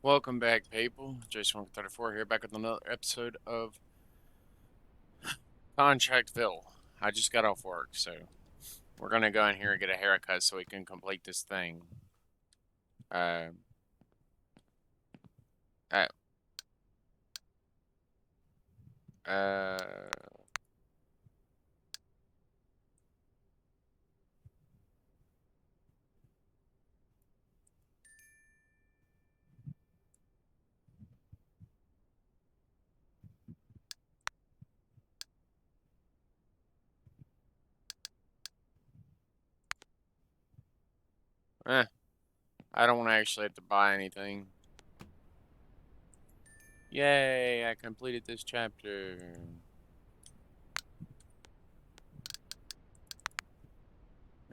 Welcome back, people. Jasonwalker34 here, back with another episode of Contract Ville. I just got off work, so we're gonna go in here and get a haircut so we can complete this thing. Uh, uh, uh, eh, I don't want to actually have to buy anything. Yay, I completed this chapter.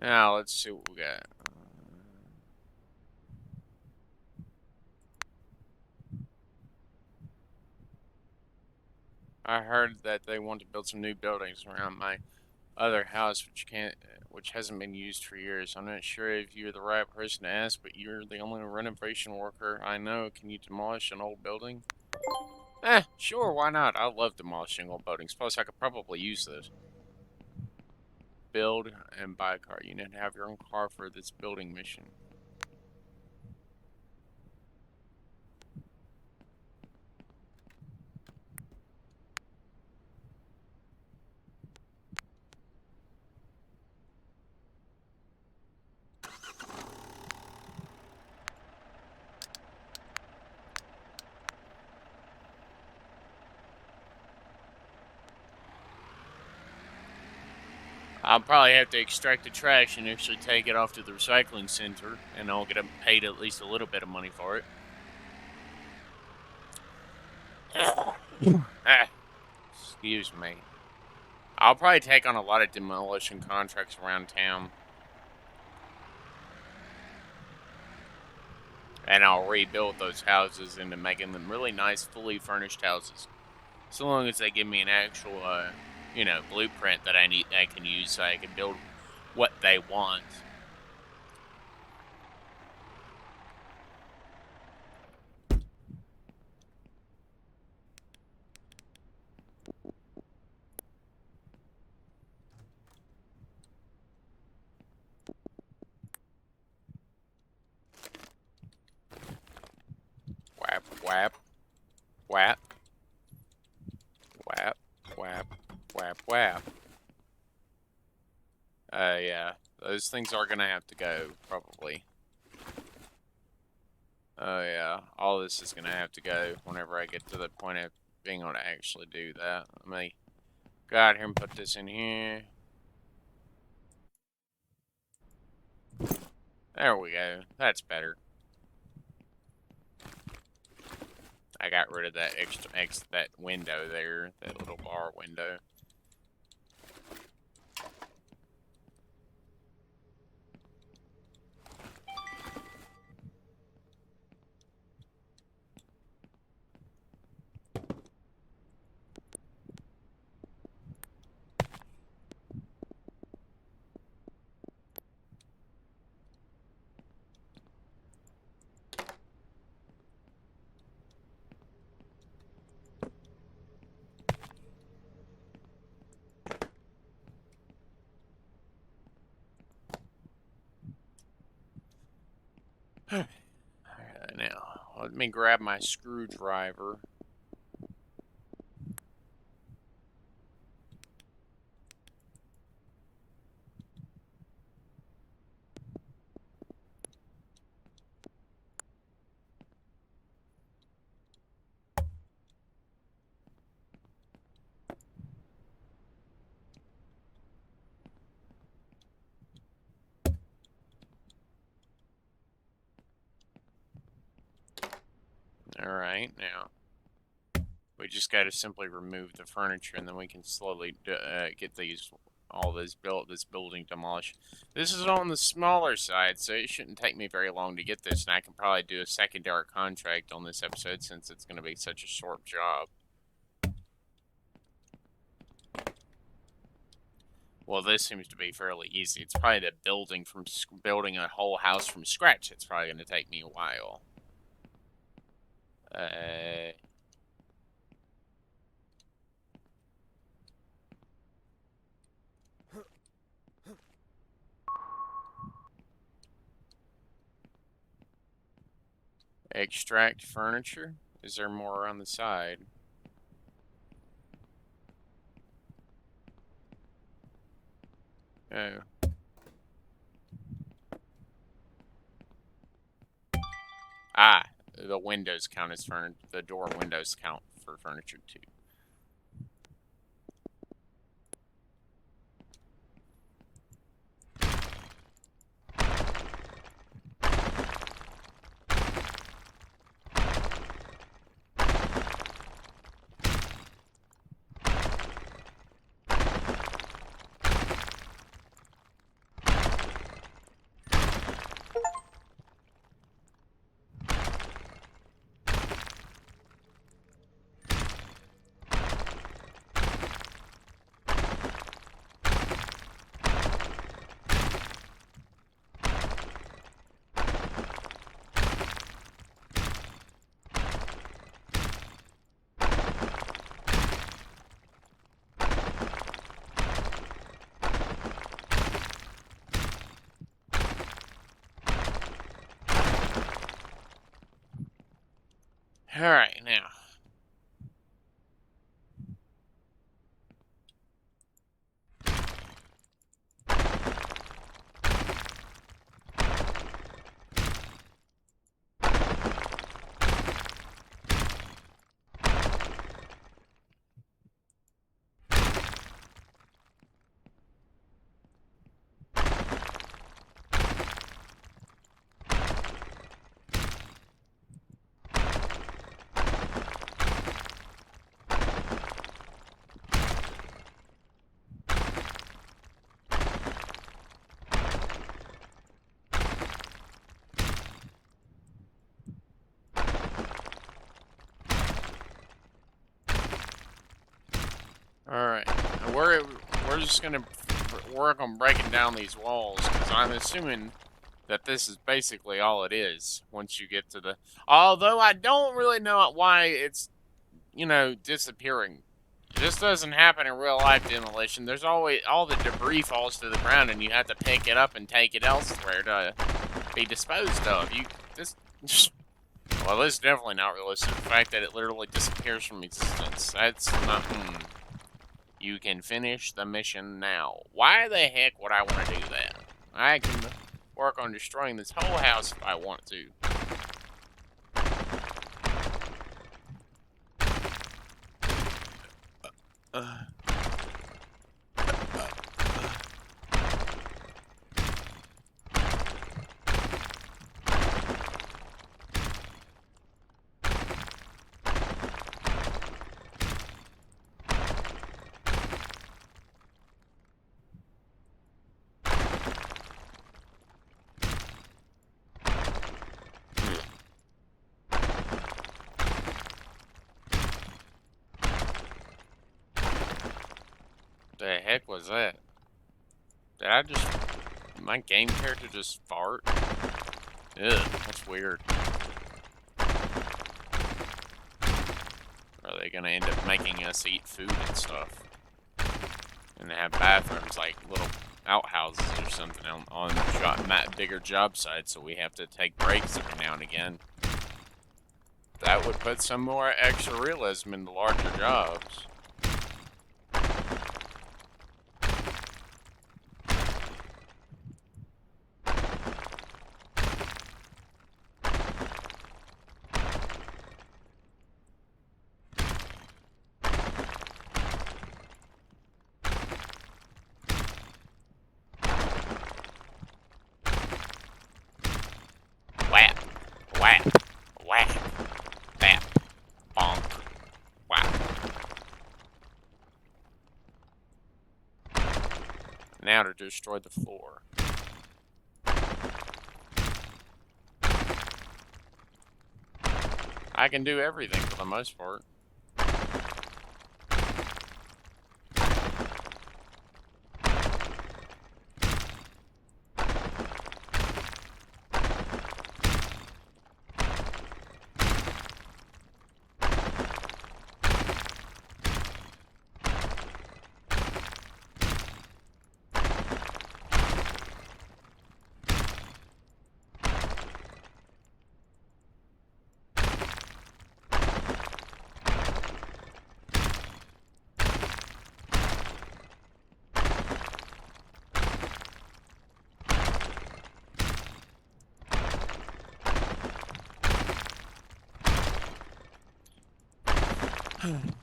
Now, let's see what we got. I heard that they want to build some new buildings around my other house, which hasn't been used for years. I'm not sure if you're the right person to ask, but you're the only renovation worker I know. Can you demolish an old building? Sure, why not? I love demolishing old buildings. Plus, I could probably use this. Build and buy a car. You need to have your own car for this building mission. I'll probably have to extract the trash and actually take it off to the recycling center, and I'll get paid at least a little bit of money for it. Excuse me. I'll probably take on a lot of demolition contracts around town. And I'll rebuild those houses into making them really nice, fully furnished houses. So long as they give me an actual, blueprint that I can use so I can build what they want. Whap, whap, whap, whap, whap, whap, whap. Yeah. Those things are gonna have to go, probably. Oh, yeah. All this is gonna have to go whenever I get to the point of being able to actually do that. Let me go out here and put this in here. There we go. That's better. I got rid of that that window there, that little bar window. Alright, now, let me grab my screwdriver. Alright, now, we just got to simply remove the furniture, and then we can slowly get this building demolished. This is on the smaller side, so it shouldn't take me very long to get this, and I can probably do a secondary contract on this episode since it's going to be such a short job. Well, this seems to be fairly easy. It's probably the building a whole house from scratch. It's probably going to take me a while. Extract furniture. Is there more on the side? Oh. Ah, the windows count as furniture. The door windows count for furniture too. All right, now. Alright, we're just gonna work on breaking down these walls, because I'm assuming that this is basically all it is, once you get to the... Although I don't really know why it's, you know, disappearing. This doesn't happen in real life demolition. There's always... All the debris falls to the ground, and you have to pick it up and take it elsewhere to be disposed of. Well, this is definitely not realistic. The fact that it literally disappears from existence. That's not... You can finish the mission now. Why the heck would I want to do that? I can work on destroying this whole house if I want to. The heck was that? Did I just... My game character just fart? Ugh, that's weird. Are they gonna end up making us eat food and stuff? And they have bathrooms like little outhouses or something on bigger job sites, so we have to take breaks every now and again. That would put some more extra realism in the larger jobs. Whap, whap, whap, bap, bonk, whap. Now to destroy the floor. I can do everything for the most part.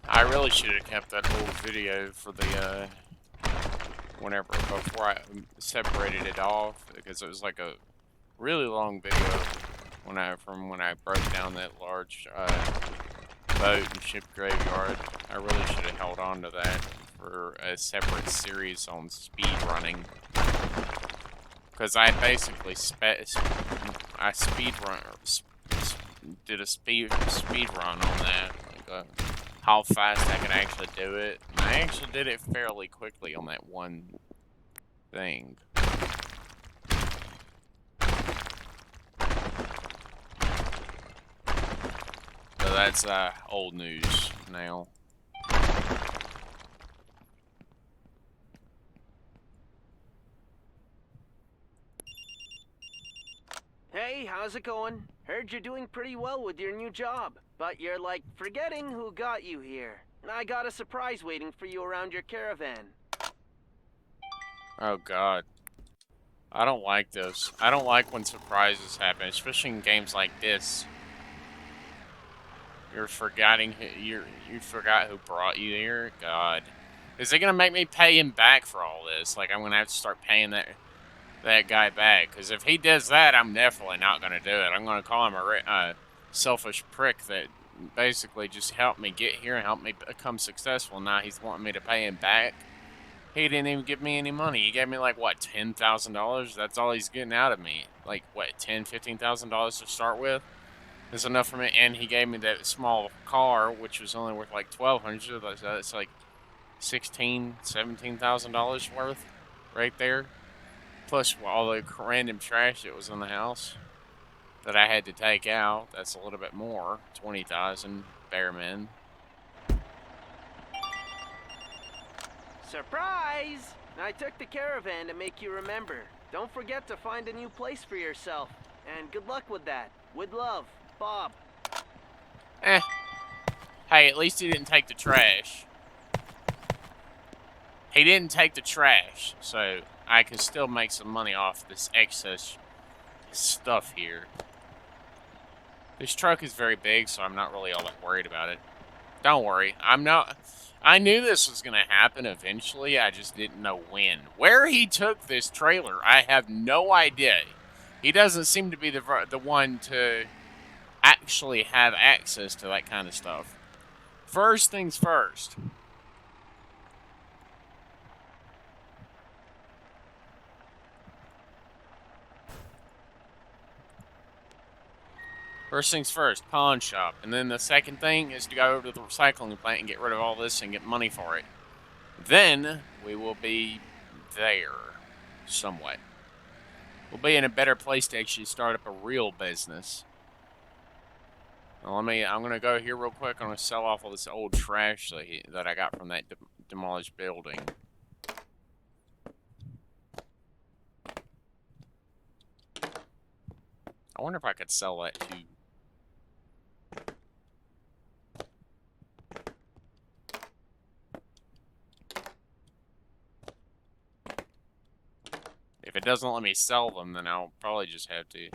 I really should have kept that old video for the, before I separated it off, because it was like a really long video from when I broke down that large, boat and ship graveyard. I really should have held on to that for a separate series on speed running. Because I basically did a speed run on that, like how fast I could actually do it. And I actually did it fairly quickly on that one thing. So that's old news now. Hey, how's it going? Heard you're doing pretty well with your new job, but you're like forgetting who got you here. I got a surprise waiting for you around your caravan. Oh god. I don't like this. I don't like when surprises happen, especially in games like this. You forgot who brought you here? God. Is it gonna make me pay him back for all this? Like, I'm gonna have to start paying that guy back. Because if he does that, I'm definitely not gonna do it. I'm gonna call him a selfish prick that basically just helped me get here and helped me become successful. Now he's wanting me to pay him back. He didn't even give me any money. He gave me like, what, $10,000? That's all he's getting out of me. Like, what, $15,000 to start with? Is enough for me, and he gave me that small car, which was only worth like $1,200. So that's like $17,000 worth right there. Plus all the random trash that was in the house that I had to take out. That's a little bit more. 20,000 bare min. Surprise! I took the caravan to make you remember. Don't forget to find a new place for yourself. And good luck with that. With love, Bob. Eh. Hey, at least he didn't take the trash. He didn't take the trash, so I can still make some money off this excess stuff here. This truck is very big, so I'm not really all that worried about it. Don't worry, I'm not... I knew this was going to happen eventually, I just didn't know when. Where he took this trailer, I have no idea. He doesn't seem to be the one to actually have access to that kind of stuff. First things first. First things first, pawn shop. And then the second thing is to go over to the recycling plant and get rid of all this and get money for it. Then we will be there somewhat. We'll be in a better place to actually start up a real business. Now I'm going to go here real quick. I'm going to sell off all this old trash that I got from that demolished building. I wonder if I could sell that too. If it doesn't let me sell them, then I'll probably just have to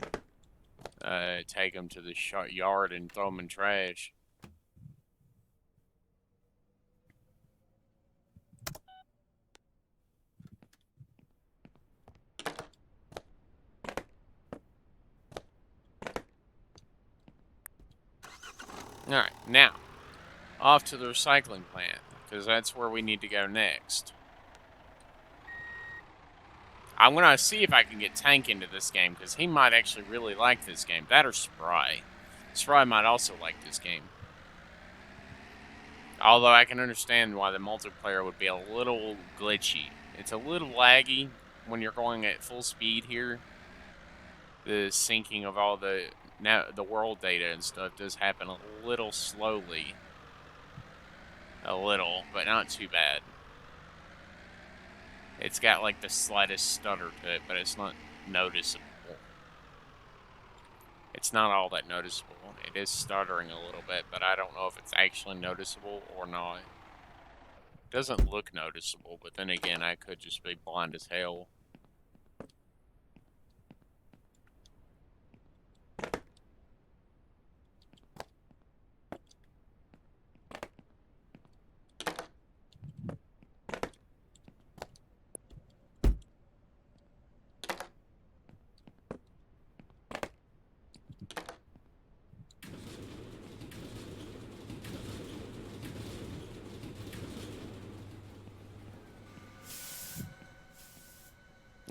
take them to the yard and throw them in trash. Alright, now, off to the recycling plant, because that's where we need to go next. I'm going to see if I can get Tank into this game, because he might actually really like this game. That or Spry. Spry might also like this game. Although I can understand why the multiplayer would be a little glitchy. It's a little laggy when you're going at full speed here. The syncing of all the world data and stuff does happen a little slowly. A little, but not too bad. It's got like the slightest stutter to it, but it's not noticeable. It's not all that noticeable. It is stuttering a little bit, but I don't know if it's actually noticeable or not. It doesn't look noticeable, but then again, I could just be blind as hell.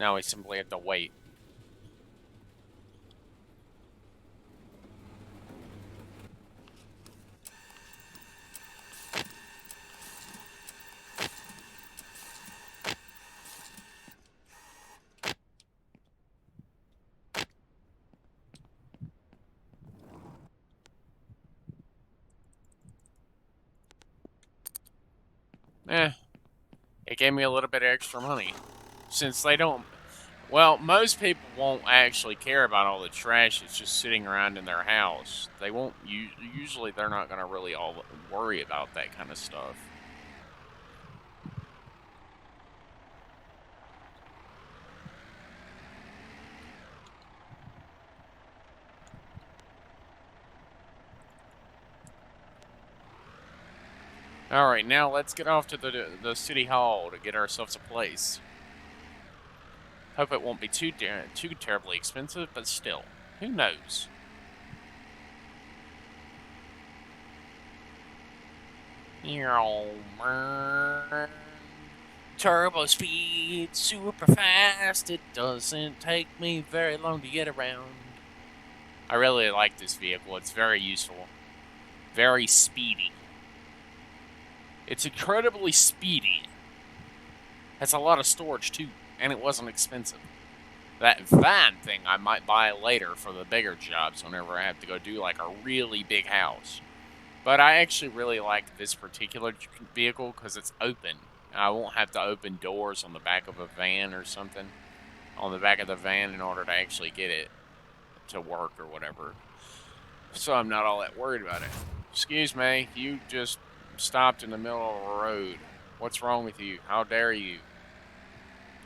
Now we simply have to wait. It gave me a little bit of extra money. Since they don't... Well, most people won't actually care about all the trash that's just sitting around in their house. They won't... Usually they're not going to really all worry about that kind of stuff. Alright, now let's get off to the city hall to get ourselves a place. Hope it won't be too terribly expensive, but still, who knows? Turbo speed, super fast. It doesn't take me very long to get around. I really like this vehicle. It's very useful, very speedy. It's incredibly speedy. Has a lot of storage too, and it wasn't expensive. That van thing I might buy later for the bigger jobs whenever I have to go do like a really big house. But I actually really like this particular vehicle because it's open. I won't have to open doors on the back of a van or something on the back of the van in order to actually get it to work or whatever. So I'm not all that worried about it. Excuse me, you just stopped in the middle of a road. What's wrong with you? How dare you?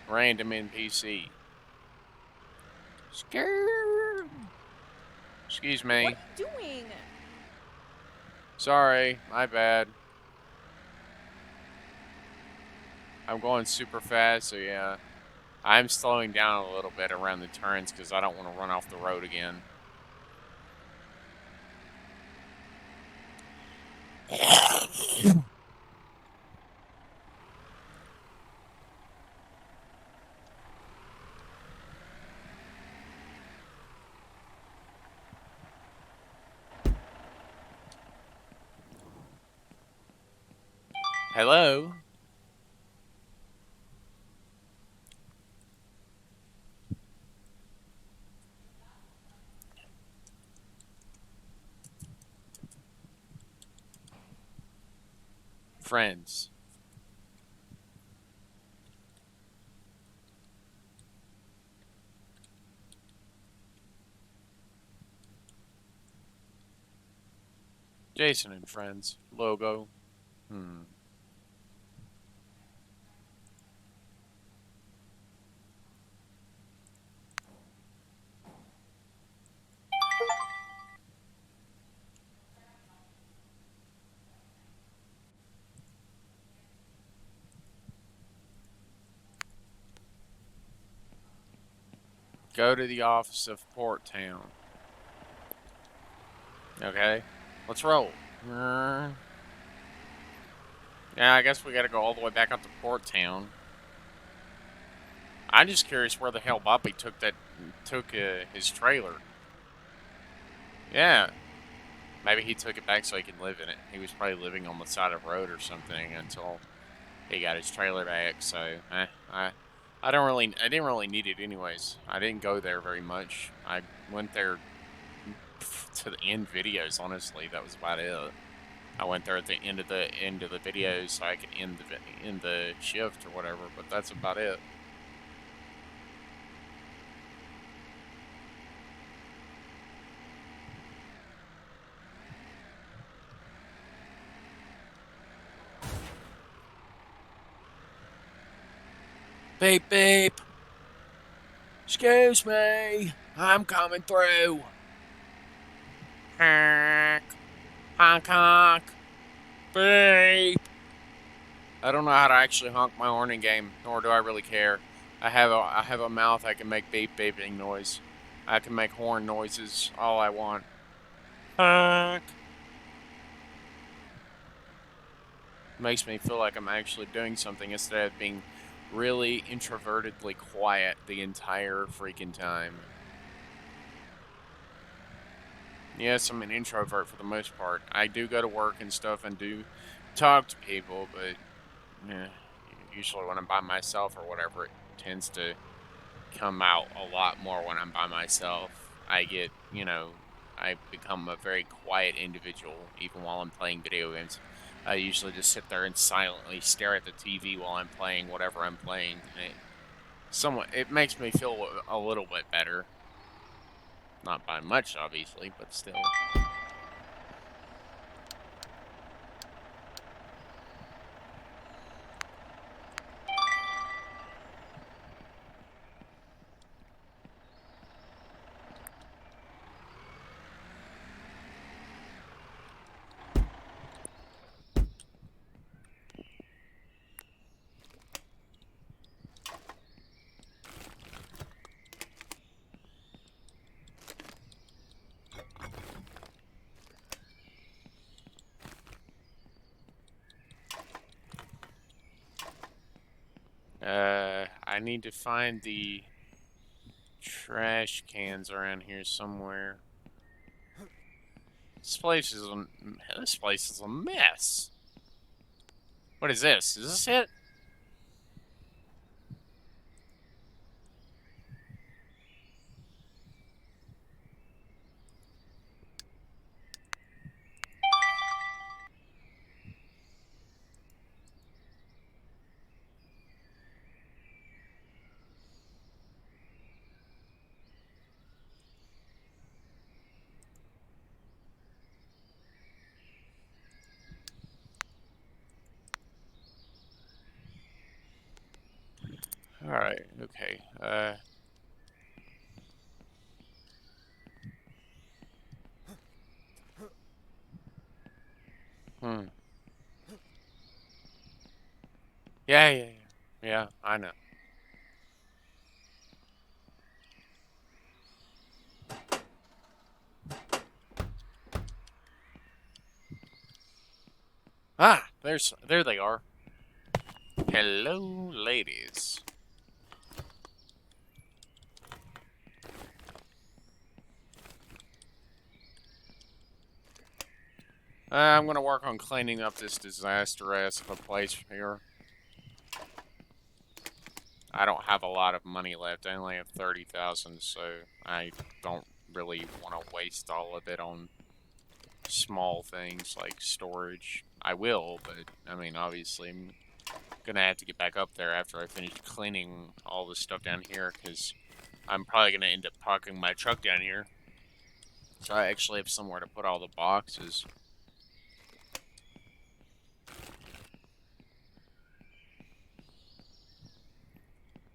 Random NPC. Scared. Excuse me. What are you doing? Sorry, my bad. I'm going super fast, so yeah. I'm slowing down a little bit around the turns because I don't want to run off the road again. Hello? Friends. Jason and Friends. Logo. Go to the office of Port Town. Okay, let's roll. Yeah, I guess we gotta go all the way back up to Port Town. I'm just curious where the hell Bobby took his trailer. Yeah, maybe he took it back so he can live in it. He was probably living on the side of the road or something until he got his trailer back. So, I didn't really need it anyways. I didn't go there very much. I went there to the end videos. Honestly, that was about it. I went there at the end of the video so I could end the shift or whatever. But that's about it. Beep beep. Excuse me, I'm coming through. Honk, honk, honk. Beep. I don't know how to actually honk my horn in game, nor do I really care. I have a mouth. I can make beep beeping noise. I can make horn noises all I want. Honk. Makes me feel like I'm actually doing something instead of being really introvertedly quiet the entire freaking time. Yes, I'm an introvert for the most part. I do go to work and stuff and do talk to people, but usually when I'm by myself or whatever, it tends to come out a lot more when I'm by myself. I get, I become a very quiet individual even while I'm playing video games. I usually just sit there and silently stare at the TV while I'm playing whatever I'm playing. And it makes me feel a little bit better. Not by much, obviously, but still. I need to find the trash cans around here somewhere. This place is a mess. What is this? Is this it? Alright, okay. Hmm. Yeah. Yeah, I know. Ah, there they are. Hello, ladies. I'm gonna work on cleaning up this disaster ass of a place here. I don't have a lot of money left. I only have 30,000, so I don't really want to waste all of it on small things like storage. I will, but I mean, obviously, I'm gonna have to get back up there after I finish cleaning all this stuff down here, because I'm probably gonna end up parking my truck down here. So I actually have somewhere to put all the boxes.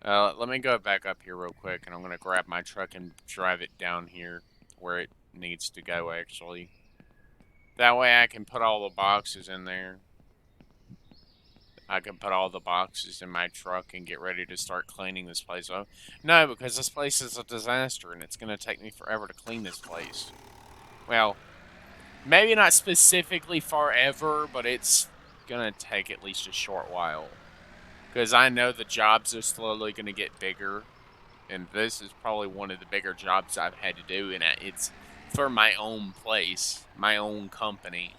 Let me go back up here real quick, and I'm gonna grab my truck and drive it down here where it needs to go, actually. That way I can put all the boxes in there. I can put all the boxes in my truck and get ready to start cleaning this place up. No, because this place is a disaster, and it's going to take me forever to clean this place. Well, maybe not specifically forever, but it's going to take at least a short while. Because I know the jobs are slowly going to get bigger, and this is probably one of the bigger jobs I've had to do, and it's for my own place, my own company.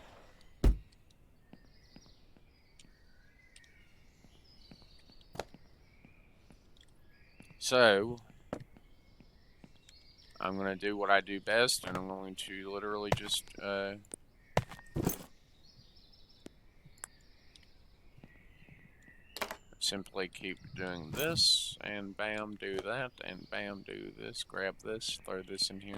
So, I'm going to do what I do best, and I'm going to literally just, simply keep doing this, and bam, do that, and bam, do this, grab this, throw this in here.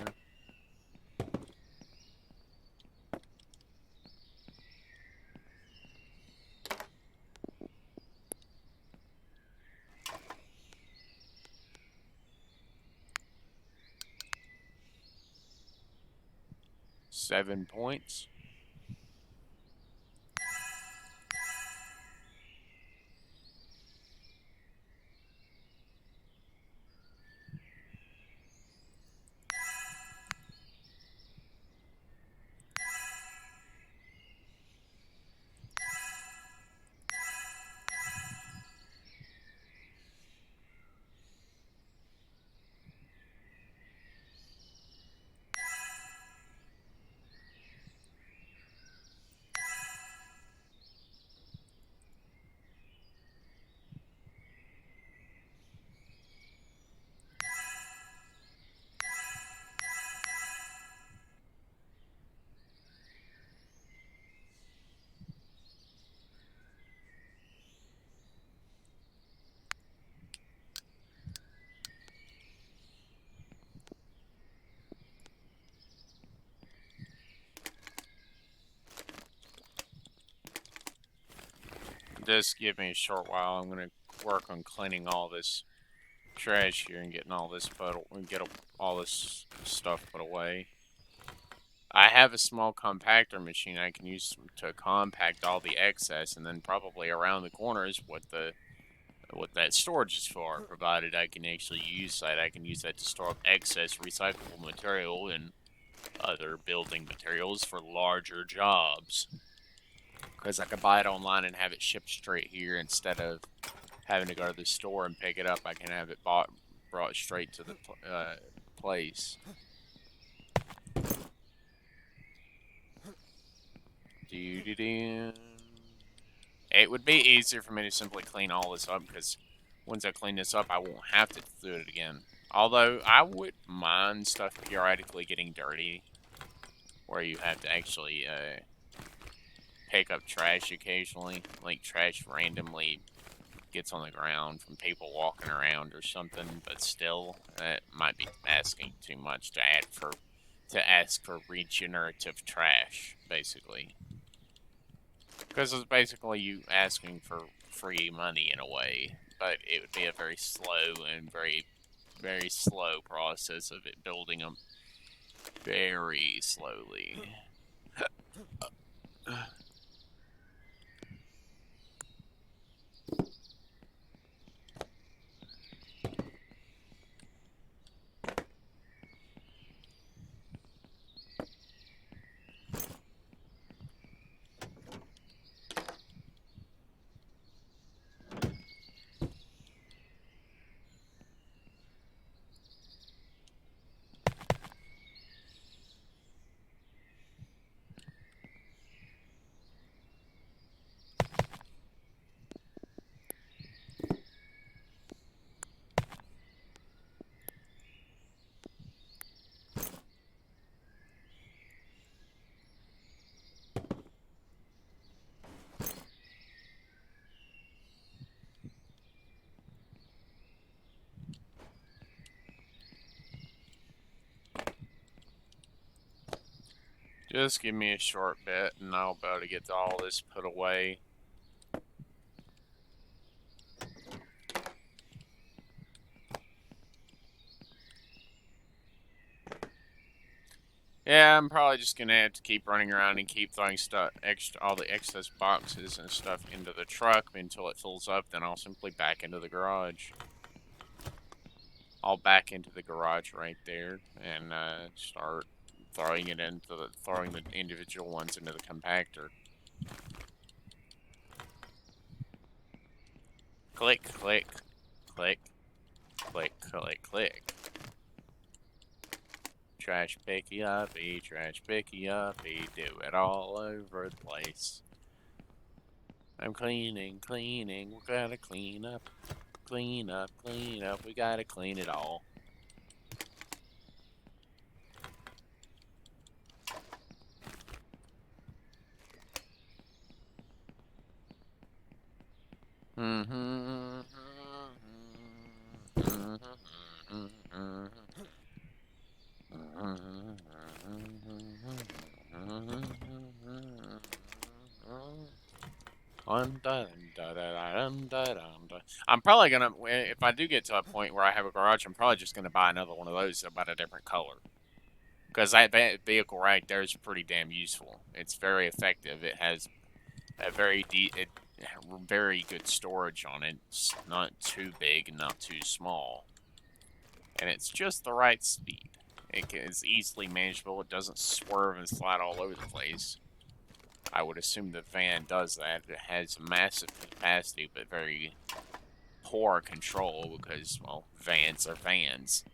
$7 points. Just give me a short while. I'm gonna work on cleaning all this trash here and getting all this all this stuff put away. I have a small compactor machine I can use to compact all the excess, and then probably around the corners what that storage is for. Provided I can actually use that, I can use that to store up excess recyclable material and other building materials for larger jobs. Because I could buy it online and have it shipped straight here instead of having to go to the store and pick it up. I can have it brought straight to the place. It would be easier for me to simply clean all this up, because once I clean this up, I won't have to do it again. Although, I would mind stuff periodically getting dirty, where you have to actually pick up trash occasionally. Like, trash randomly gets on the ground from people walking around or something, but still, that might be asking too much to ask for regenerative trash, basically. Because it's basically you asking for free money in a way, but it would be a very slow and very, very slow process of it building them very slowly. Just give me a short bit and I'll be able to get all this put away. Yeah, I'm probably just gonna have to keep running around and keep throwing all the excess boxes and stuff into the truck until it fills up. Then I'll simply back into the garage. I'll back into the garage right there and start throwing the individual ones into the compactor. Click, click, click, click, click, click. Trash picky uppy, trash picky uppy, do it all over the place. I'm cleaning, cleaning, we gotta clean up, clean up, clean up, we gotta clean it all. I'm probably gonna, if I do get to a point where I have a garage, I'm probably just gonna buy another one of those about a different color. Because that vehicle right there is pretty damn useful. It's very effective. It has a very good storage on it. It's not too big and not too small. And it's just the right speed. It's easily manageable. It doesn't swerve and slide all over the place. I would assume the van does that. It has massive capacity, but very poor control because, well, vans are vans.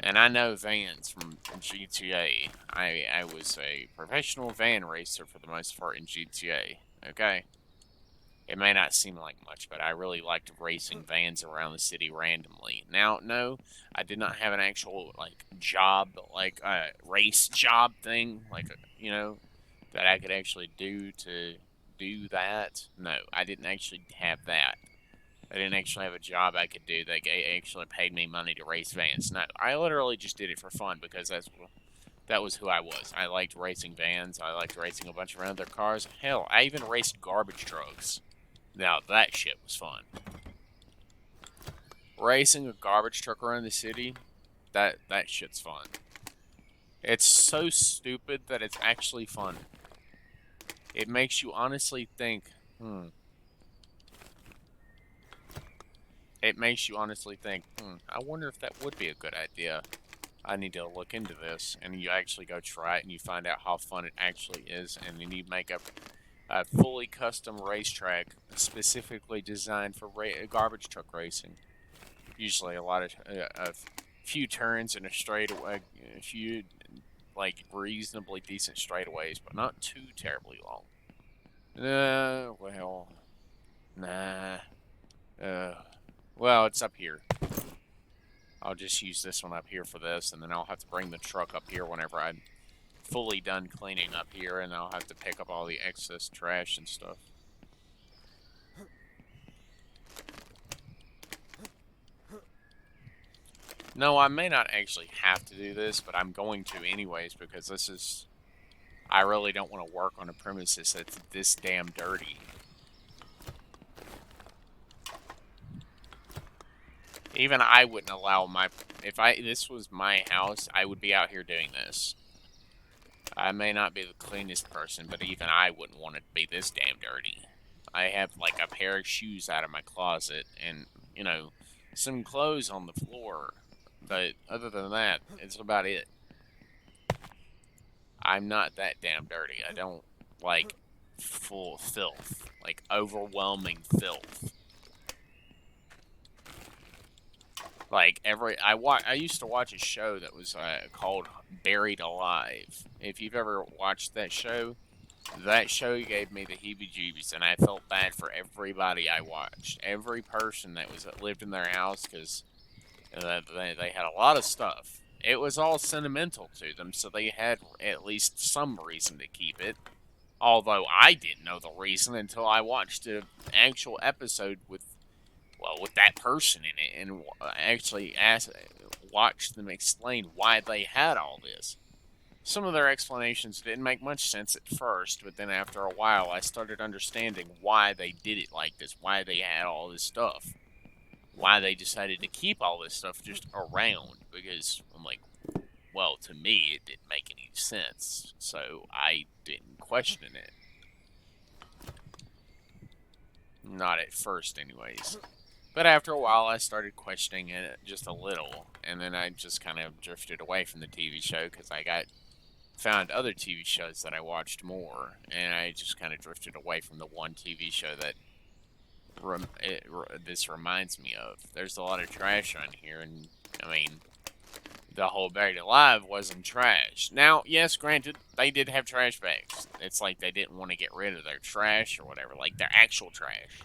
And I know vans from GTA. I was a professional van racer for the most part in GTA. Okay? It may not seem like much, but I really liked racing vans around the city randomly. Now, no, I did not have an actual, like, job, like, race job thing, like, that I could actually do to do that. No, I didn't actually have that. I didn't actually have a job I could do that actually paid me money to race vans. No, I literally just did it for fun because that was who I was. I liked racing vans. I liked racing a bunch of other cars. Hell, I even raced garbage trucks. Now that shit was fun. Racing a garbage truck around the city, that shit's fun. It's so stupid that it's actually fun. It makes you honestly think, It makes you honestly think, I wonder if that would be a good idea. I need to look into this. And you actually go try it and you find out how fun it actually is. And then you make a fully custom racetrack specifically designed for garbage truck racing. Usually a few turns and a straightaway, a few like reasonably decent straightaways, but not too terribly long. Well, nah. Uh, well, it's up here. I'll just use this one up here for this, and then I'll have to bring the truck up here whenever I'm fully done cleaning up here, and I'll have to pick up all the excess trash and stuff. No, I may not actually have to do this, but I'm going to anyways, because this is... I really don't want to work on a premises that's this damn dirty. Even I wouldn't allow my... If this was my house, I would be out here doing this. I may not be the cleanest person, but even I wouldn't want it to be this damn dirty. I have, like, a pair of shoes out of my closet and, you know, some clothes on the floor. But other than that, it's about it. I'm not that damn dirty. I don't like full filth. Like, overwhelming filth. Like, I used to watch a show that was called Buried Alive. If you've ever watched that show gave me the heebie-jeebies, and I felt bad for everybody I watched. Every person that lived in their house, because they had a lot of stuff. It was all sentimental to them, so they had at least some reason to keep it. Although I didn't know the reason until I watched an actual episode with that person in it, and actually watched them explain why they had all this. Some of their explanations didn't make much sense at first, but then after a while I started understanding why they did it like this, why they had all this stuff, why they decided to keep all this stuff just around, because I'm like, well, to me it didn't make any sense, so I didn't question it. Not at first, anyways. But after a while, I started questioning it just a little, and then I just kind of drifted away from the TV show because I found other TV shows that I watched more, and I just kind of drifted away from the one TV show that this reminds me of. There's a lot of trash on here, and I mean, the whole Buried Alive wasn't trash. Now, yes, granted, they did have trash bags. It's like they didn't want to get rid of their trash or whatever, like their actual trash.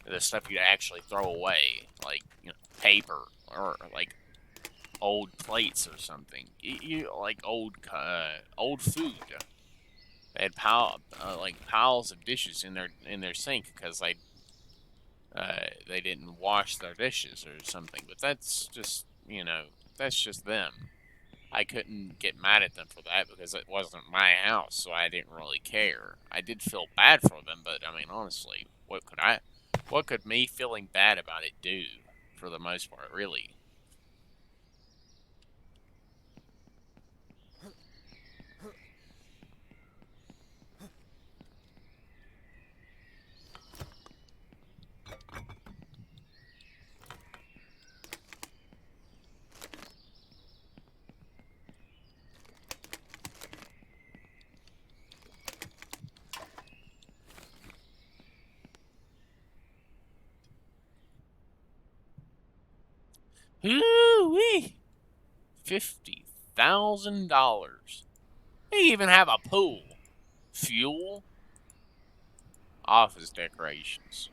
The stuff you'd actually throw away, like, you know, paper or like old plates or something. Like old food. They had like piles of dishes in their sink because they didn't wash their dishes or something. But that's just, that's just them. I couldn't get mad at them for that because it wasn't my house, so I didn't really care. I did feel bad for them, but I mean, honestly, what could me feeling bad about it do? For the most part, really. Ooh-wee! $50,000. They even have a pool. Fuel. Office decorations.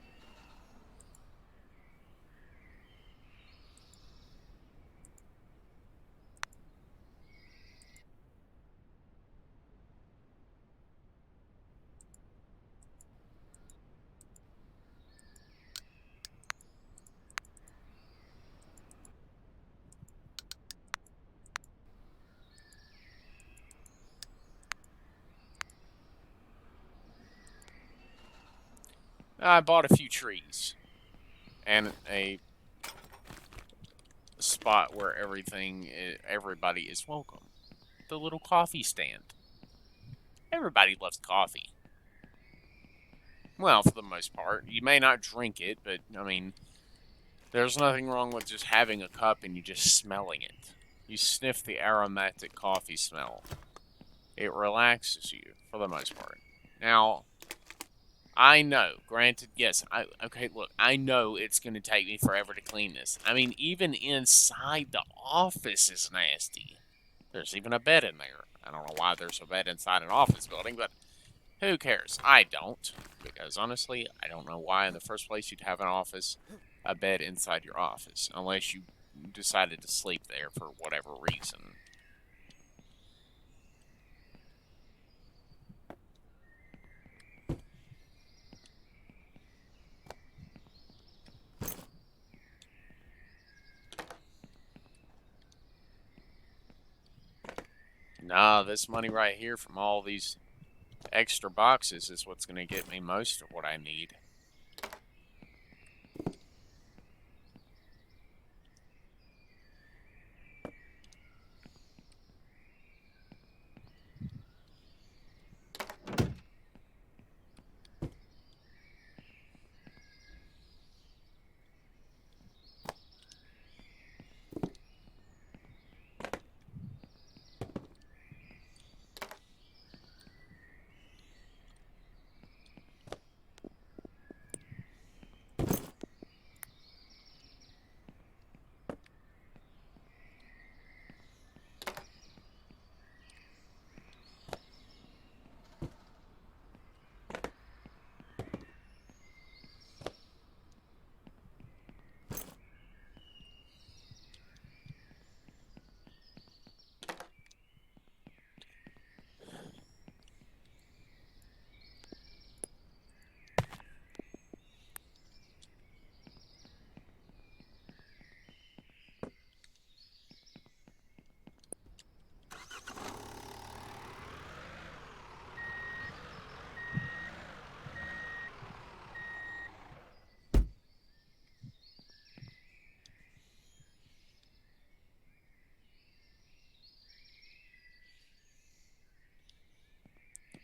I bought a few trees and a spot where everybody is welcome. The little coffee stand. Everybody loves coffee. Well, for the most part. You may not drink it, but, I mean, there's nothing wrong with just having a cup and you just smelling it. You sniff the aromatic coffee smell. It relaxes you, for the most part. Now, I know, granted, yes, okay, look, I know it's going to take me forever to clean this. I mean, even inside the office is nasty. There's even a bed in there. I don't know why there's a bed inside an office building, but who cares? I don't. Because honestly, I don't know why in the first place you'd have a bed inside your office, unless you decided to sleep there for whatever reason. Nah, this money right here from all these extra boxes is what's going to get me most of what I need.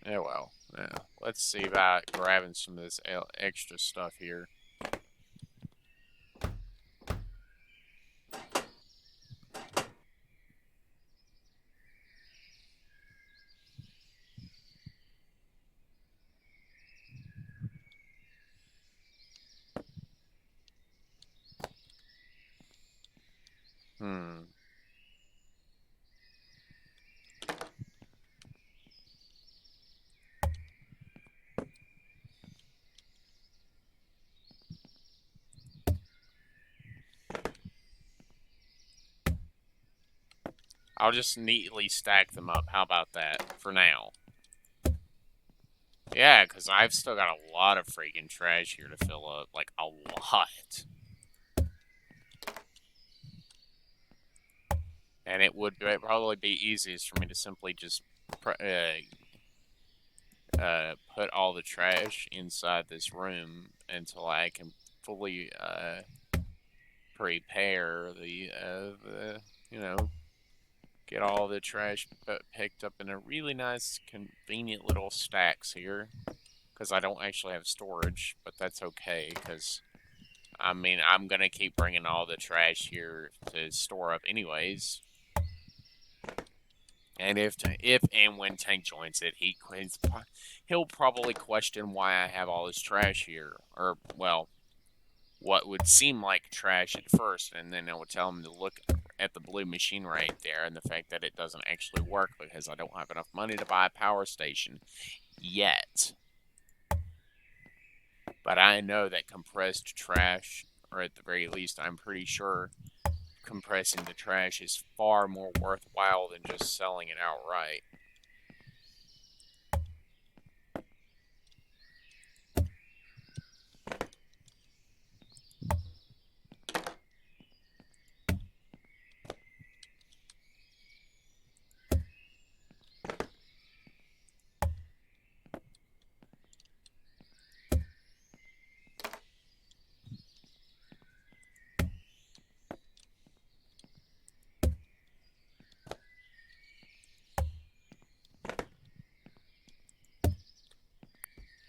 Yeah, well, yeah. Let's see about grabbing some of this extra stuff here. Hmm. I'll just neatly stack them up. How about that for now? Yeah, because I've still got a lot of freaking trash here to fill up. Like, a lot. And it would probably be easiest for me to simply just put all the trash inside this room until I can fully prepare you know, get all the trash picked up in a really nice, convenient little stacks here. Because I don't actually have storage, but that's okay, because, I mean, I'm going to keep bringing all the trash here to store up anyways. And if and when Tank joins it, he'll probably question why I have all this trash here. Or, well, what would seem like trash at first, and then I would tell him to look at the blue machine right there and the fact that it doesn't actually work because I don't have enough money to buy a power station yet. But I know that compressed trash, or at the very least, I'm pretty sure compressing the trash is far more worthwhile than just selling it outright.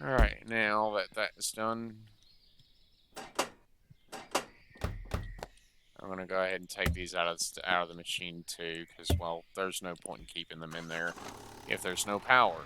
Alright, now that that's done, I'm gonna go ahead and take these out of the machine too, because, well, there's no point in keeping them in there if there's no power.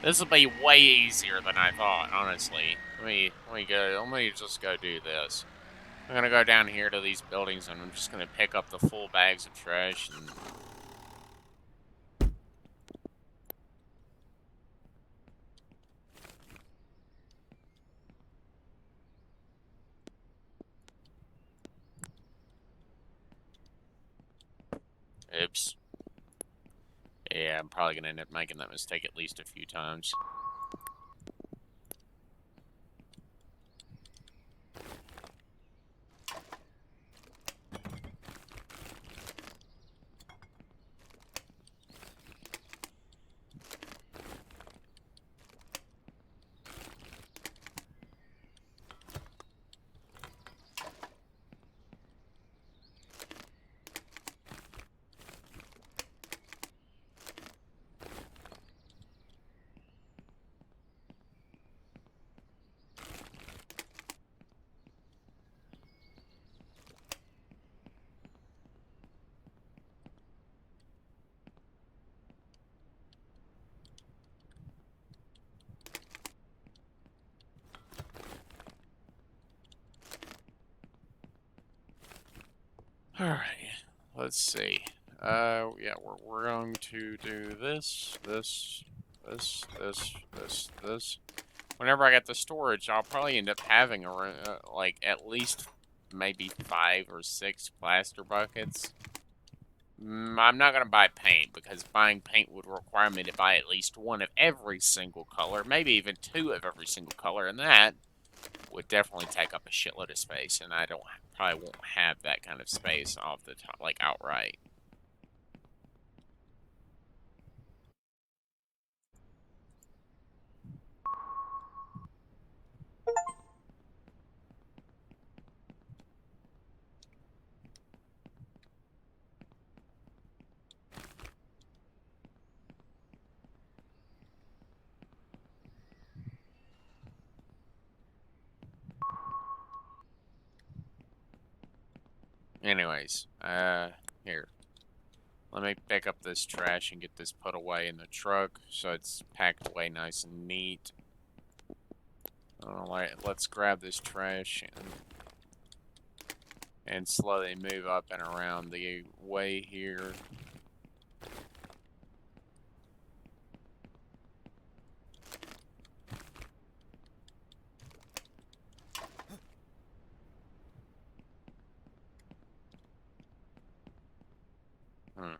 This will be way easier than I thought, honestly. Let me just go do this. I'm gonna go down here to these buildings and I'm just gonna pick up the full bags of trash and... Oops. Yeah, I'm probably gonna end up making that mistake at least a few times. Alright, let's see. Yeah, we're going to do this. Whenever I get the storage, I'll probably end up having, like, at least maybe 5 or 6 plaster buckets. I'm not going to buy paint, because buying paint would require me to buy at least 1 of every single color, maybe even 2 of every single color, and that would definitely take up a shitload of space, and I probably won't have that kind of space off the top, like, outright. Anyways, here. Let me pick up this trash and get this put away in the truck so it's packed away nice and neat. Alright, let's grab this trash and slowly move up and around the way here. Hmm.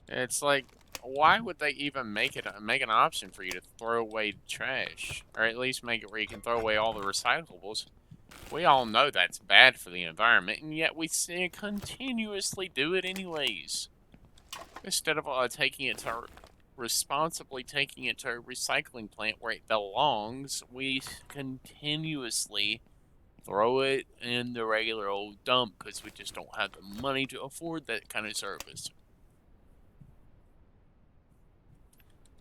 It's like, why would they even make an option for you to throw away trash, or at least make it where you can throw away all the recyclables? We all know that's bad for the environment, and yet we continuously do it anyways. Instead of responsibly taking it to a recycling plant where it belongs, we continuously throw it in the regular old dump because we just don't have the money to afford that kind of service.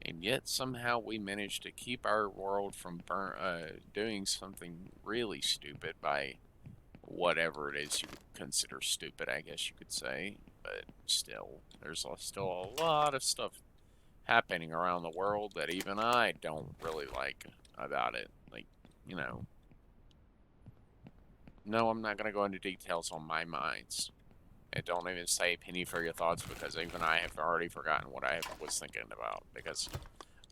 And yet somehow we managed to keep our world from doing something really stupid by whatever it is you would consider stupid, I guess you could say. But still, there's still a lot of stuff happening around the world that even I don't really like about it. Like, you know. No, I'm not going to go into details on my minds. And don't even say a penny for your thoughts, because even I have already forgotten what was thinking about. Because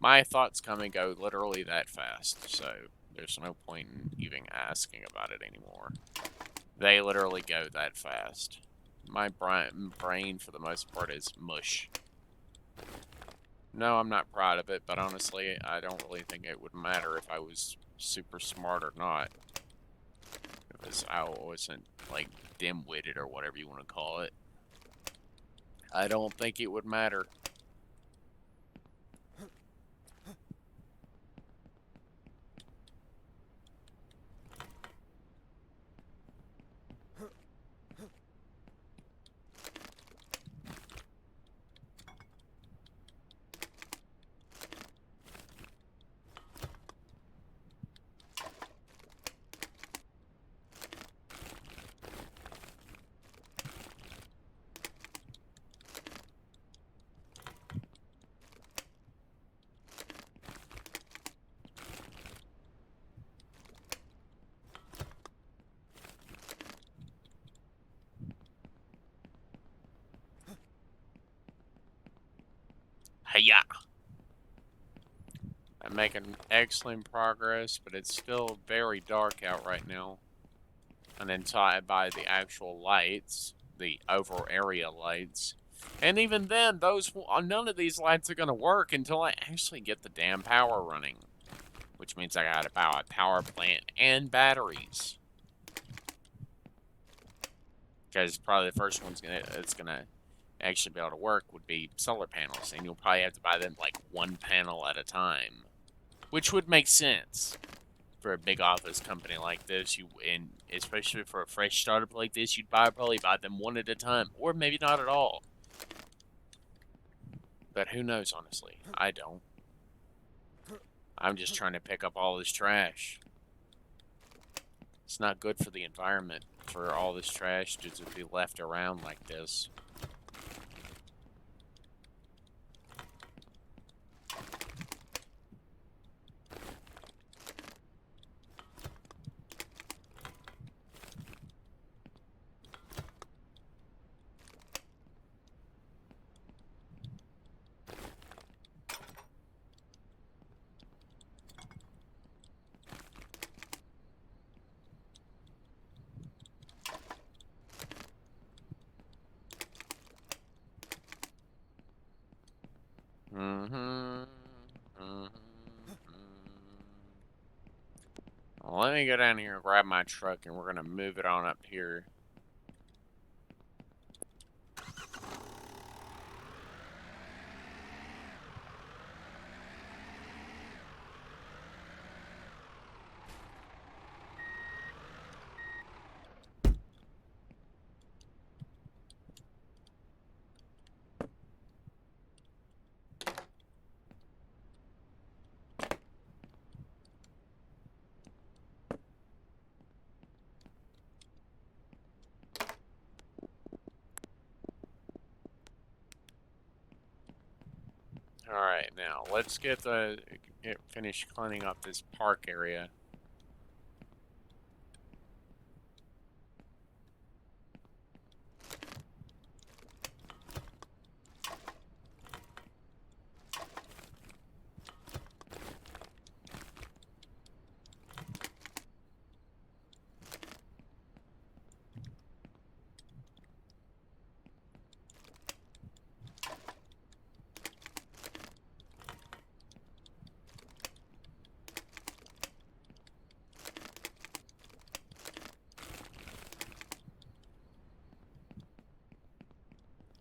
my thoughts come and go literally that fast. So, There's no point in even asking about it anymore. They literally go that fast. My brain, for the most part, is mush. No, I'm not proud of it, but honestly, I don't really think it would matter if I was super smart or not. Because I wasn't, like, dim-witted or whatever you want to call it. I don't think it would matter. Hiya! I'm making excellent progress, but it's still very dark out right now. And then tied by the actual lights, the over area lights. And even then, none of these lights are going to work until I actually get the damn power running. Which means I gotta buy a power plant and batteries. Because probably the first one's that's gonna actually be able to work would be solar panels, and you'll probably have to buy them like one panel at a time, which would make sense for a big office company like this. And especially for a fresh startup like this, you'd probably buy them one at a time, or maybe not at all. But who knows? Honestly, I don't. I'm just trying to pick up all this trash. It's not good for the environment for all this trash to be left around like this. Well, let me go down here and grab my truck, and we're gonna move it on up here. Alright, now, let's get finished cleaning up this park area.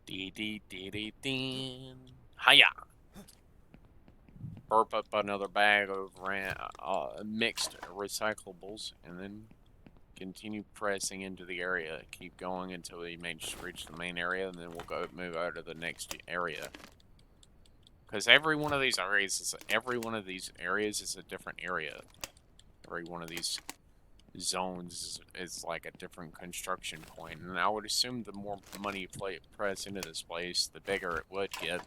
Dee. Hiya! Burp up another bag of mixed recyclables, and then continue pressing into the area. Keep going until we reach the main area, and then we'll move over to the next area. Because every one of these areas is a different area. Every one of these zones is like a different construction point, and I would assume the more money you press into this place, the bigger it would get.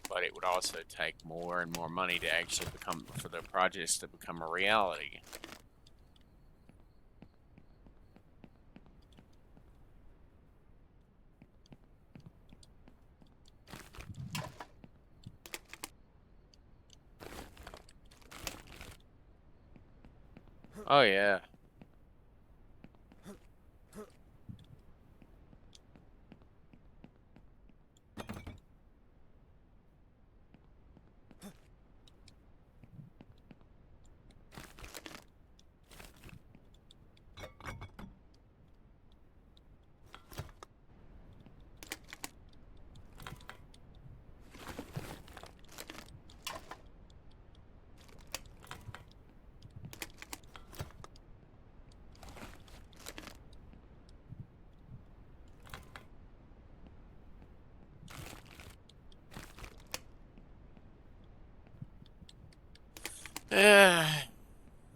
But it would also take more and more money to actually for the projects to become a reality. Oh yeah.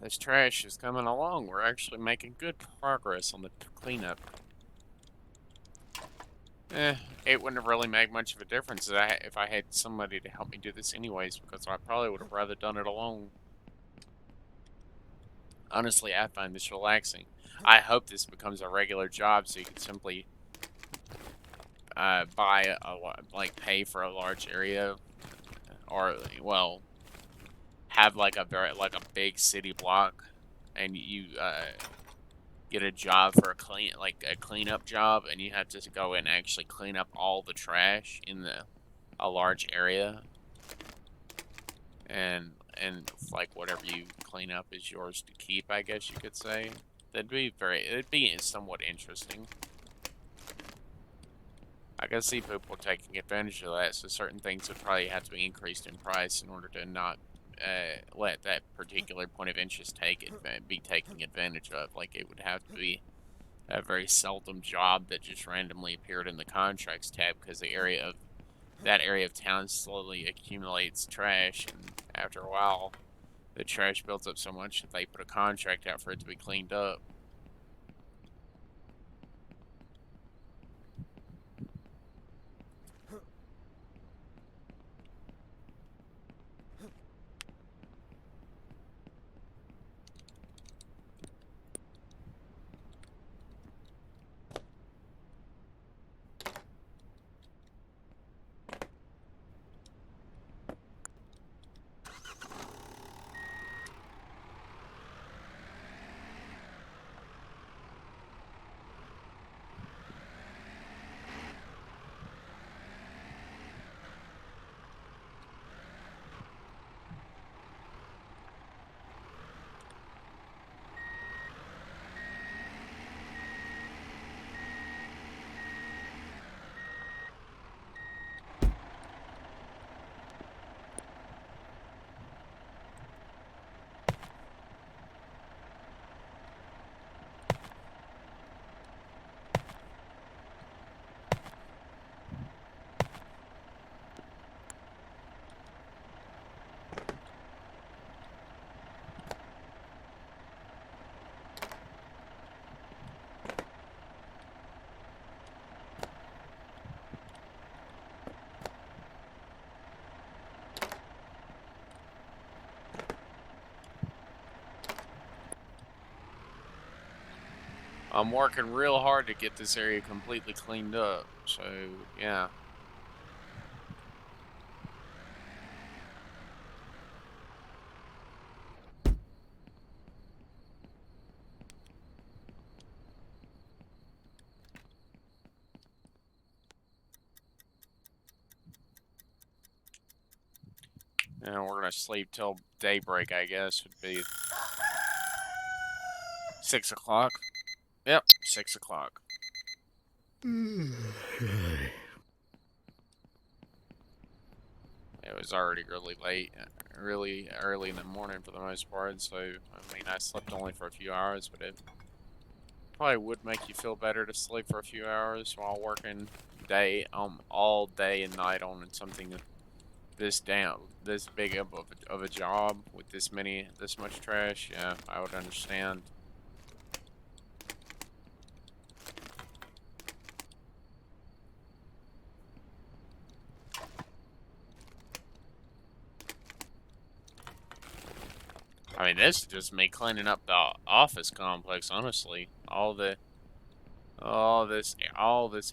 This trash is coming along. We're actually making good progress on the cleanup. Eh, it wouldn't have really made much of a difference if I had somebody to help me do this anyways, because I probably would have rather done it alone. Honestly, I find this relaxing. I hope this becomes a regular job so you can simply buy pay for a large area, or, well, have like a big city block, and you get a job for a cleanup job, and you have to go and actually clean up all the trash in a large area, and like whatever you clean up is yours to keep, I guess you could say. It'd be somewhat interesting. I can see people taking advantage of that, so certain things would probably have to be increased in price in order to not let that particular point of interest be taken advantage of. Like, it would have to be a very seldom job that just randomly appeared in the contracts tab, because that area of town slowly accumulates trash, and after a while, the trash builds up so much that they put a contract out for it to be cleaned up. I'm working real hard to get this area completely cleaned up, so yeah. And we're gonna sleep till daybreak, I guess, would be 6 o'clock. Yep, 6 o'clock. It was already really late, really early in the morning for the most part, so, I mean, I slept only for a few hours, but it probably would make you feel better to sleep for a few hours while working all day and night on something this big of a job with this much trash. Yeah, I would understand. I mean, this is just me cleaning up the office complex, honestly. All this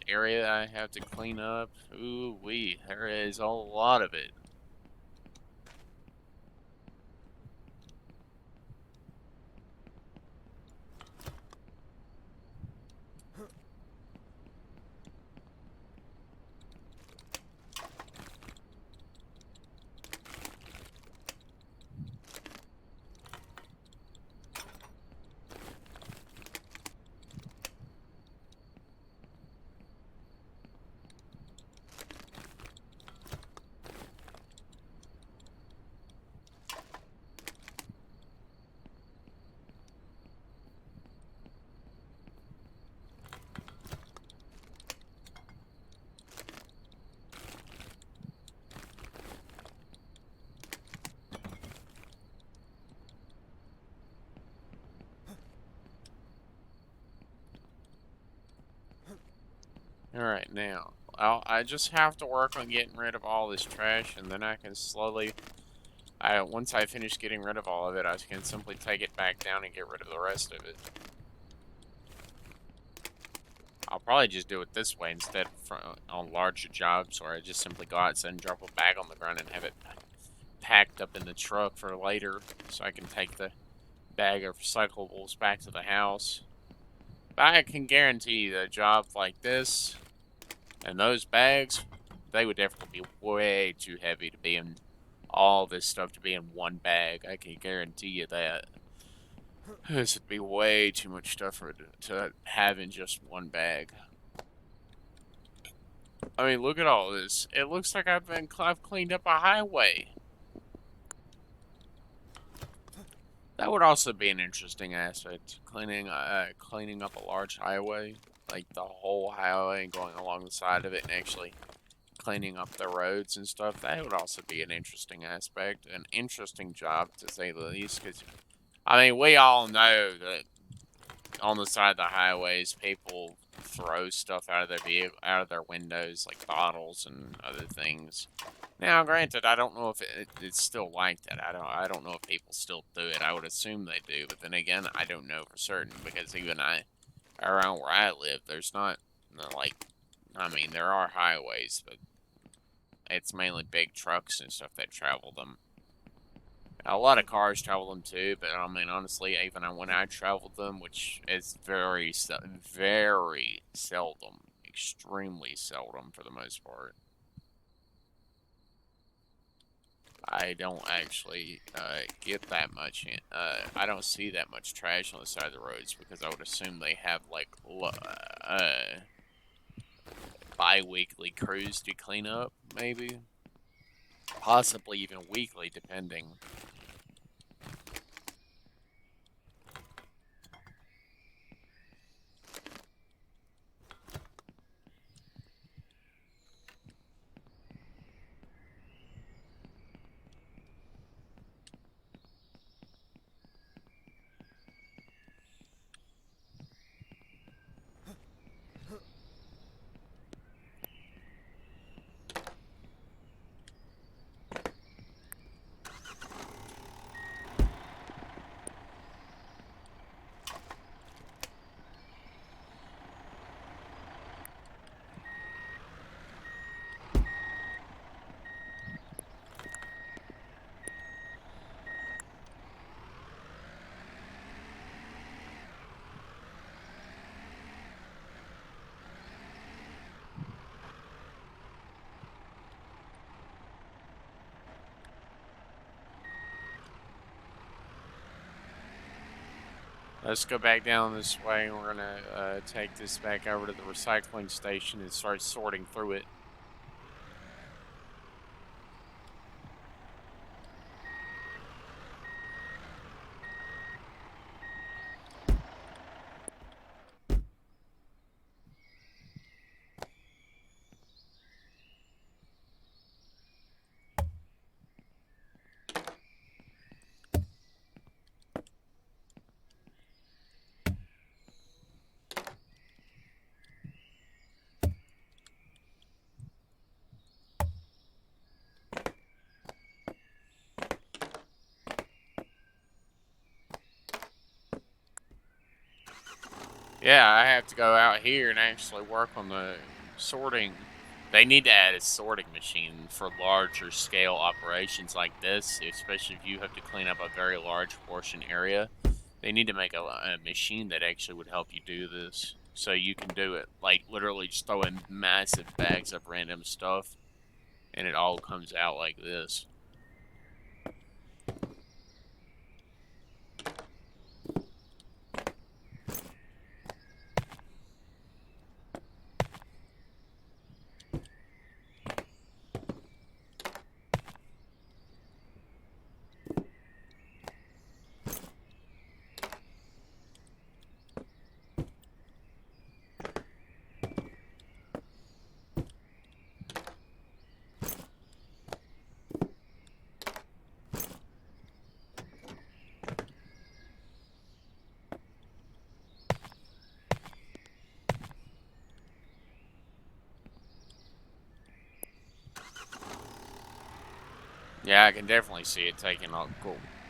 area I have to clean up. Ooh wee, there is a lot of it. Alright, now, I just have to work on getting rid of all this trash, and then I can slowly... once I finish getting rid of all of it, I can simply take it back down and get rid of the rest of it. I'll probably just do it this way instead on larger jobs, where I just simply go outside and drop a bag on the ground and have it packed up in the truck for later, so I can take the bag of recyclables back to the house. But I can guarantee you that a job like this and those bags, they would definitely be way too heavy to be in all this stuff to be in one bag. I can guarantee you that. This would be way too much stuff to have in just one bag. I mean, look at all this. It looks like I've cleaned up a highway. That would also be an interesting aspect, cleaning up a large highway, like the whole highway and going along the side of it and actually cleaning up the roads and stuff. That would also be an interesting aspect, an interesting job to say the least, because, I mean, we all know that on the side of the highways, people throw stuff out of out of their windows, like bottles and other things. Now, granted, I don't know if it's still like that. I don't know if people still do it. I would assume they do, but then again, I don't know for certain because even around where I live, there's not like, I mean, there are highways, but it's mainly big trucks and stuff that travel them. A lot of cars travel them too, but I mean, honestly, even when I traveled them, which is very seldom, extremely seldom for the most part, I don't actually get that much. I don't see that much trash on the side of the roads because I would assume they have like bi-weekly crews to clean up, maybe, possibly even weekly, depending. Let's go back down this way, and we're gonna take this back over to the recycling station and start sorting through it. Yeah, I have to go out here and actually work on the sorting. They need to add a sorting machine for larger scale operations like this, especially if you have to clean up a very large portion area. They need to make a machine that actually would help you do this. So you can do it, like literally just throw in massive bags of random stuff, and it all comes out like this. Yeah, I can definitely see it taking a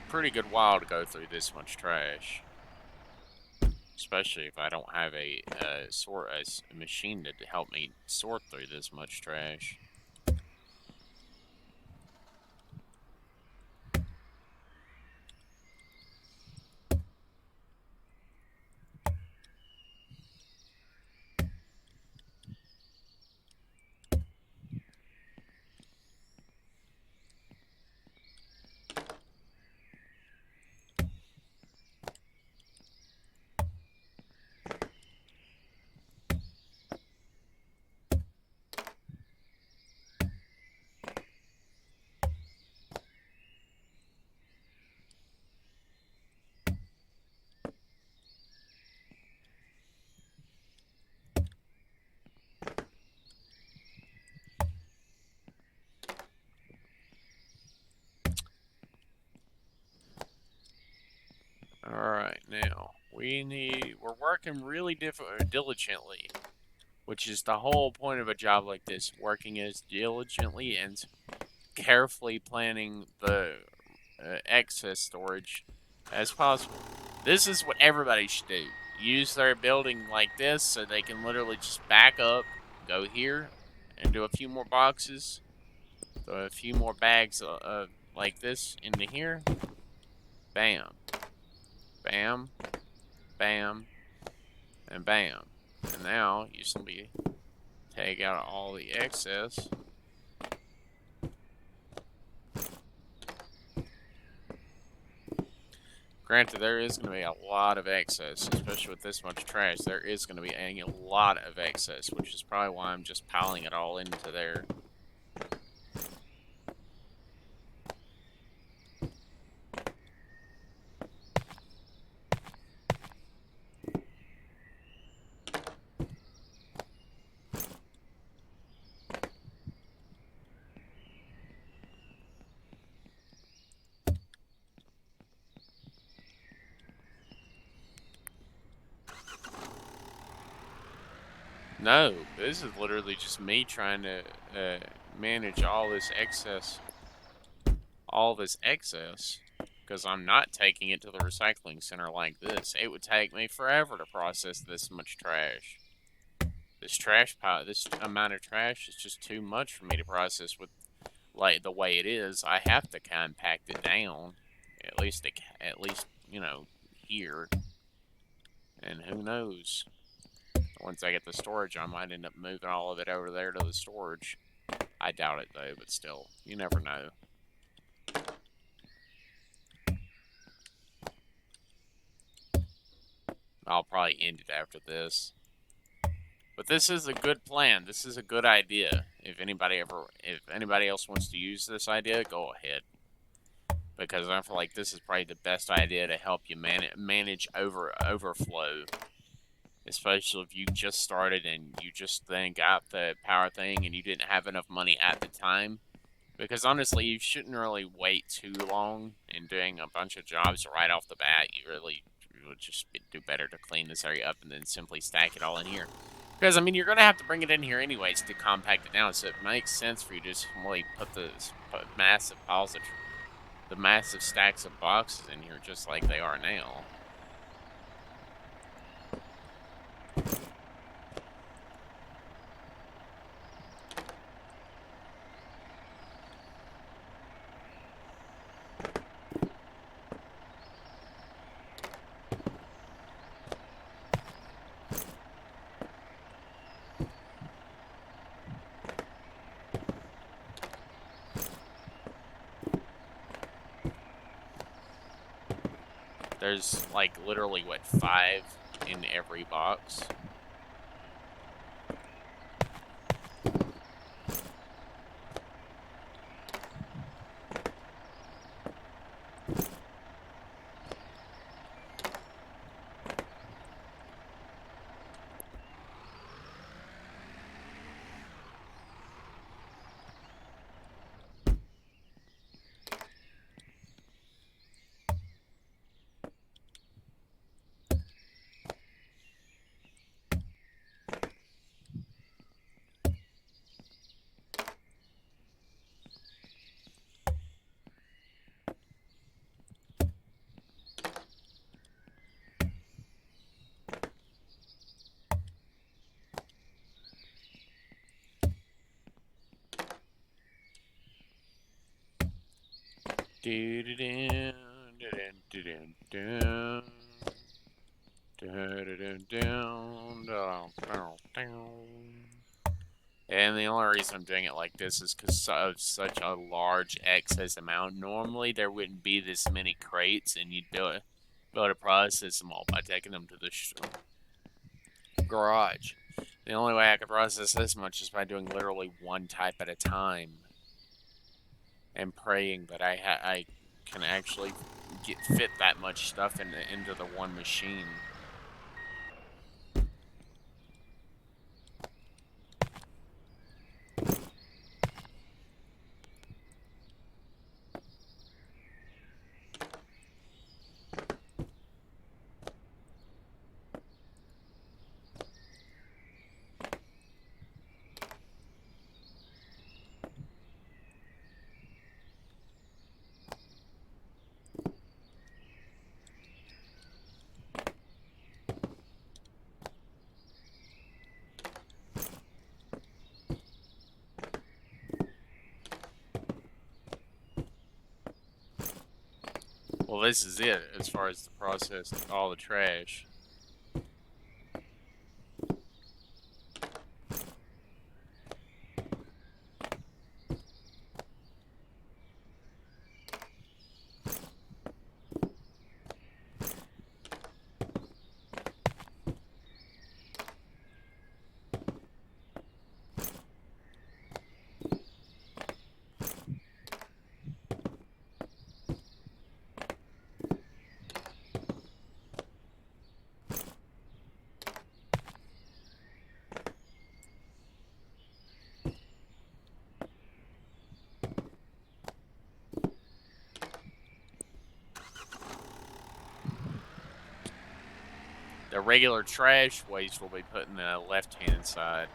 pretty good while to go through this much trash. Especially if I don't have a machine to help me sort through this much trash. Alright, now, we're working really diligently, which is the whole point of a job like this, working as diligently and carefully planning the excess storage as possible. This is what everybody should do. Use their building like this so they can literally just back up, go here, and do a few more boxes, throw a few more bags like this into here. Bam. Bam. Bam. And bam. And now you simply take out all the excess. Granted, there is going to be a lot of excess, especially with this much trash. There is going to be a lot of excess, which is probably why I'm just piling it all into there. No, this is literally just me trying to manage all this excess. Because I'm not taking it to the recycling center like this. It would take me forever to process this much trash. This trash pile, this amount of trash is just too much for me to process with, like, the way it is. I have to compact it down, at least, you know, here. And who knows? Once I get the storage, I might end up moving all of it over there to the storage. I doubt it though, but still, you never know. I'll probably end it after this. But this is a good plan. This is a good idea. If anybody else wants to use this idea, go ahead. Because I feel like this is probably the best idea to help you manage overflow. Especially if you just started and you just then got the power thing and you didn't have enough money at the time. Because honestly, you shouldn't really wait too long in doing a bunch of jobs right off the bat. You would just do better to clean this area up and then simply stack it all in here. Because, I mean, you're going to have to bring it in here anyways to compact it down, so it makes sense for you to just simply put massive piles of, the massive stacks of boxes in here just like they are now. There's, like, literally, what, 5 in every box? And the only reason I'm doing it like this is because of such a large excess amount. Normally, there wouldn't be this many crates, and you'd be able to process them all by taking them to the garage. The only way I could process this much is by doing literally one type at a time, and praying that I can actually fit that much stuff into the one machine. Well, this is it as far as the process of all the trash. The regular trash waste will be put in the left-hand side.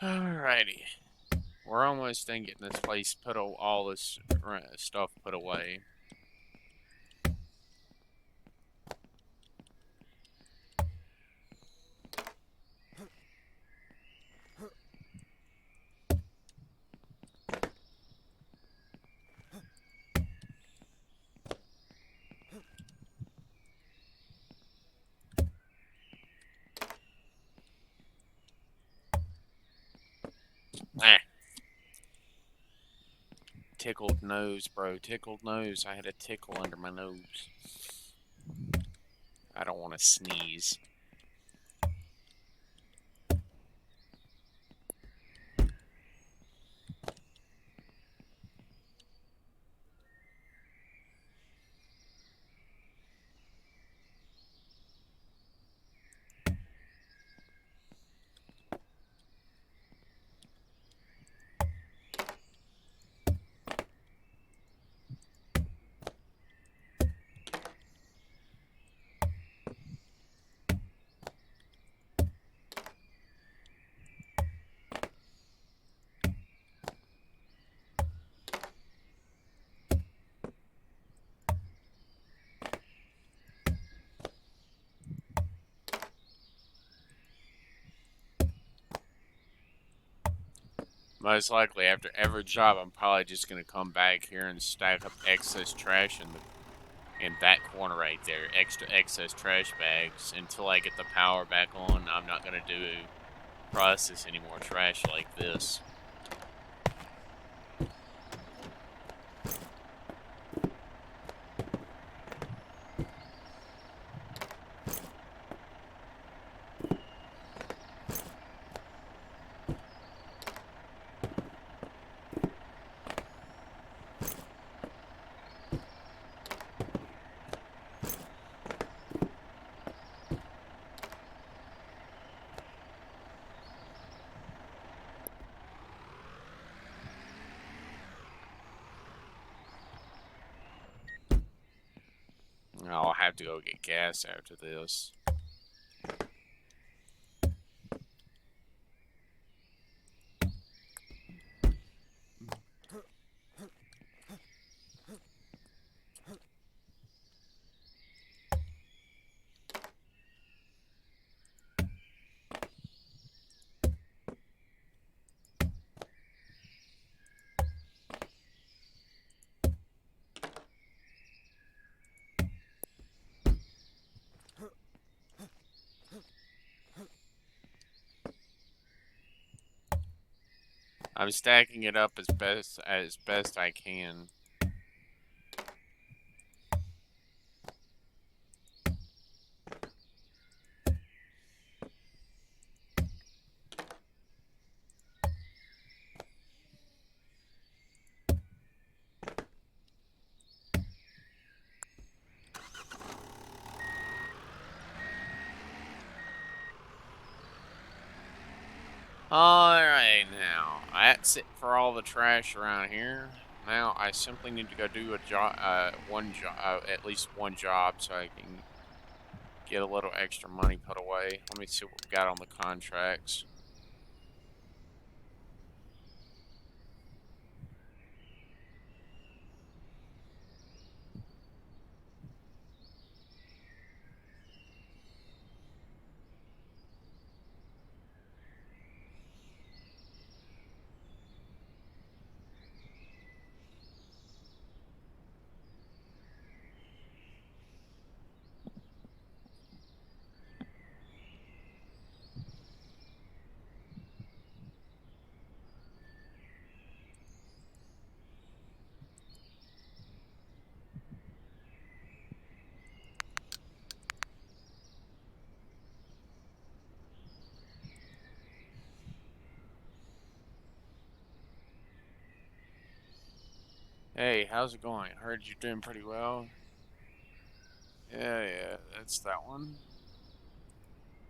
Alrighty. We're almost done getting this place all this stuff put away. Ah. Tickled nose, bro. Tickled nose. I had a tickle under my nose. I don't want to sneeze. Most likely, after every job, I'm probably just going to come back here and stack up excess trash in that corner right there. Extra excess trash bags until I get the power back on. I'm not going to process any more trash like this. to go get gas after this. I'm stacking it up as best I can. Alright, now, that's it for all the trash around here. Now, I simply need to go do a job, at least one job so I can get a little extra money put away. Let me see what we got on the contracts. Hey, how's it going? Heard you're doing pretty well. Yeah, that's that one.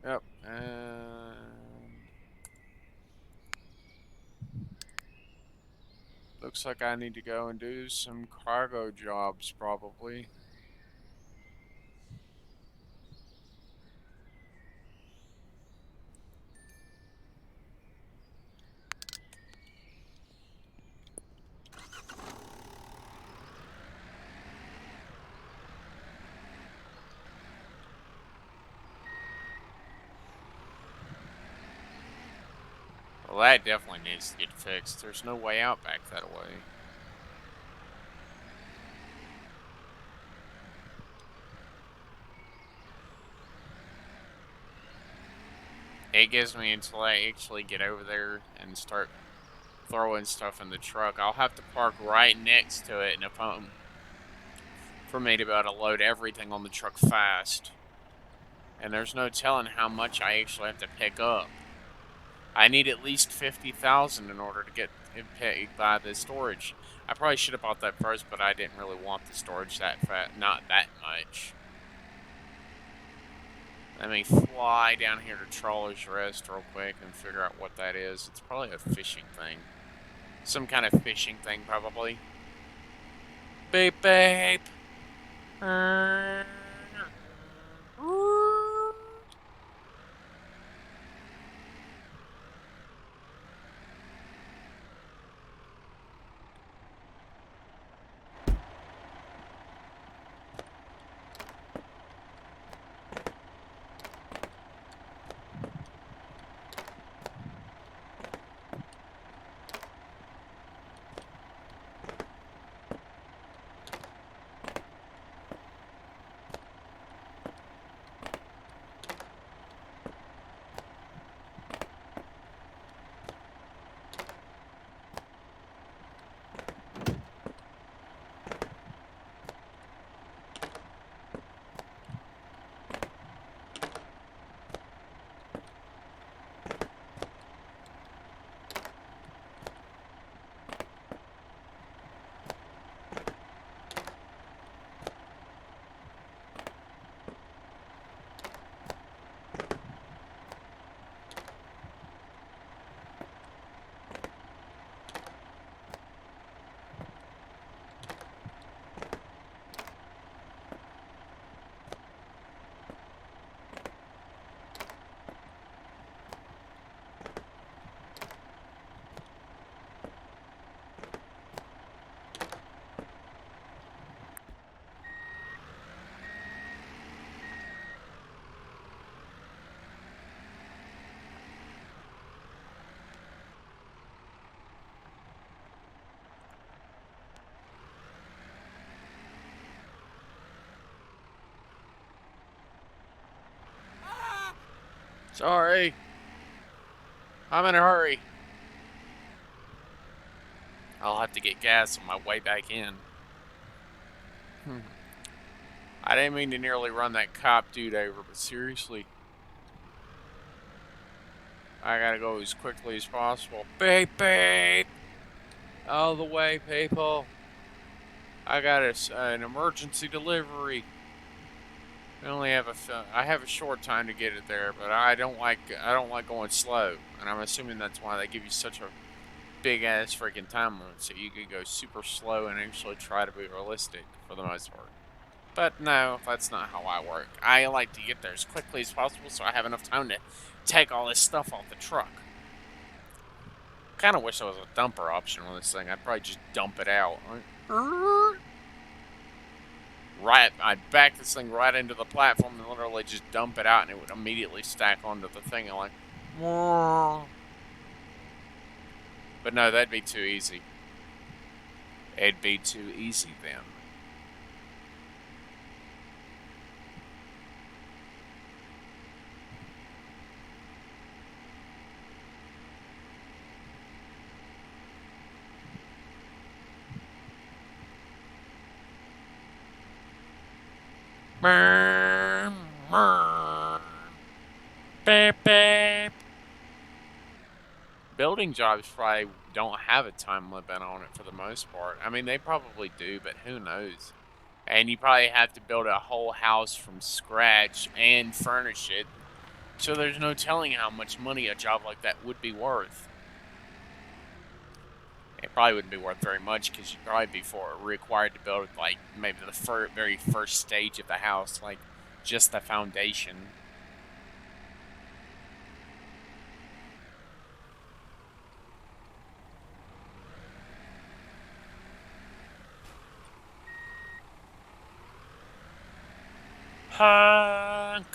Yep, and looks like I need to go and do some cargo jobs, probably. Well, that definitely needs to get fixed. There's no way out back that way. It gives me until I actually get over there and start throwing stuff in the truck. I'll have to park right next to it in a phone for me to be able to load everything on the truck fast. And there's no telling how much I actually have to pick up. I need at least 50,000 in order to get paid by the storage. I probably should have bought that first, but I didn't really want the storage that not that much. Let me fly down here to Trawler's Rest real quick and figure out what that is. It's probably a fishing thing. Some kind of fishing thing, probably. Beep, beep. Sorry. I'm in a hurry. I'll have to get gas on my way back in. I didn't mean to nearly run that cop dude over, but seriously. I gotta go as quickly as possible. Beep, beep! Out of the way, people. I got an emergency delivery. I have a short time to get it there, but I don't like going slow, and I'm assuming that's why they give you such a big ass freaking time limit, so you could go super slow and actually try to be realistic for the most part. But no, that's not how I work. I like to get there as quickly as possible so I have enough time to take all this stuff off the truck. Kind of wish there was a dumper option on this thing. I'd probably just dump it out. Right, I'd back this thing right into the platform and literally just dump it out, and it would immediately stack onto the thing. I'm like, but no, that'd be too easy. It'd be too easy then. Beep, beep. Building jobs probably don't have a time limit on it for the most part. I mean, they probably do, but who knows? And you probably have to build a whole house from scratch and furnish it. So there's no telling how much money a job like that would be worth. It probably wouldn't be worth very much because you'd probably be required to build like maybe the very first stage of the house, like just the foundation. Honk.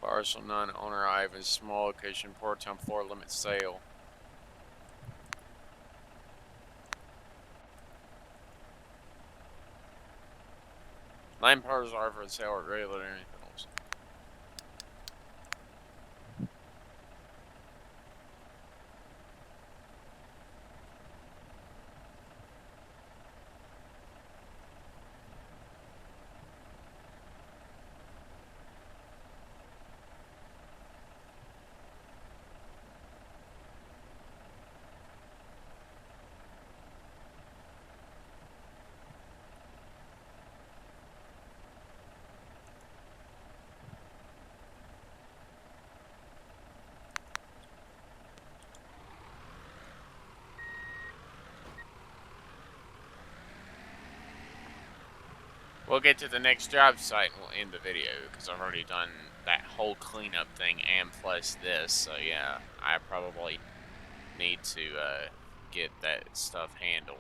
Parcel 9 owner Ivan small location Port Town floor limit sale. Land parcels are for sale at regular anything else. We'll get to the next job site and we'll end the video because I've already done that whole cleanup thing and plus this. So yeah, I probably need to get that stuff handled.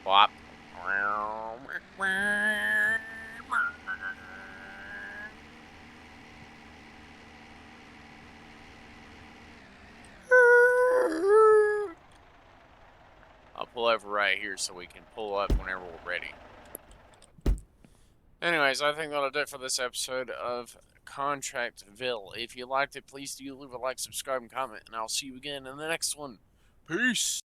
Bop. I'll pull over right here so we can pull up whenever we're ready. Anyways, I think that'll do it for this episode of Contract Ville. If you liked it, please do leave a like, subscribe, and comment, and I'll see you again in the next one. Peace!